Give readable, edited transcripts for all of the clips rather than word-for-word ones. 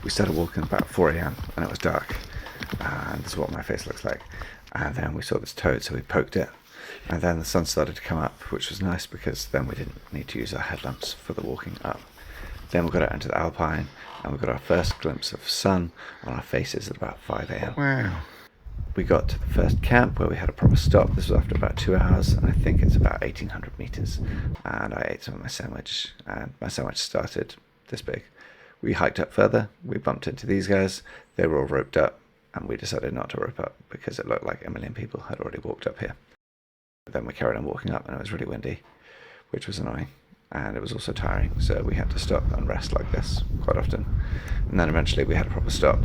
We started walking about 4 a.m. and it was dark. And this is what my face looks like. And then we saw this toad, so we poked it. And then the sun started to come up, which was nice because then we didn't need to use our headlamps for the walking up. Then we got out into the Alpine and we got our first glimpse of sun on our faces at about 5 a.m. Wow. We got to the first camp where we had a proper stop. This was after about 2 hours, and I think it's about 1,800 meters. And I ate some of my sandwich, and my sandwich started this big. We hiked up further. We bumped into these guys. They were all roped up, and we decided not to rope up because it looked like a million people had already walked up here. But then we carried on walking up, and it was really windy, which was annoying. And it was also tiring, so we had to stop and rest like this quite often. And then eventually we had a proper stop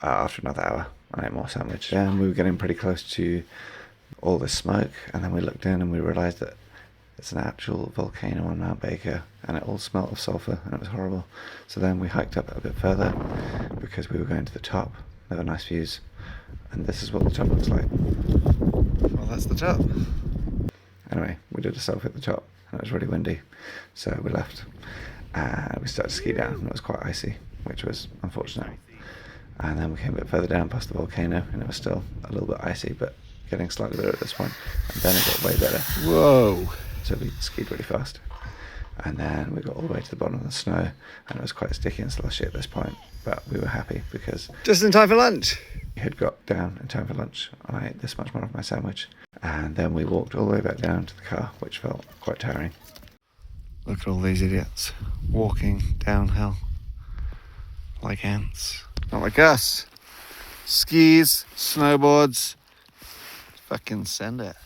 after another hour. I ate more sandwich. And we were getting pretty close to all this smoke, and then we looked in and we realised that it's an actual volcano on Mount Baker, and it all smelt of sulphur, and it was horrible. So then we hiked up a bit further because we were going to the top. There were nice views, and this is what the top looks like. Well, that's the top. Anyway, we did a selfie at the top, and it was really windy, so we left. And we started to ski down, and it was quite icy, which was unfortunate. And then we came a bit further down past the volcano, and it was still a little bit icy, but getting slightly better at this point. And then it got way better. Whoa. So we skied really fast. And then we got all the way to the bottom of the snow, and it was quite sticky and slushy at this point, but we were happy because Just in time for lunch. we had got down in time for lunch. I ate this much more of my sandwich. And then we walked all the way back down to the car, which felt quite tiring. Look at all these idiots walking downhill like ants. Not like us. Skis, snowboards. Fucking send it.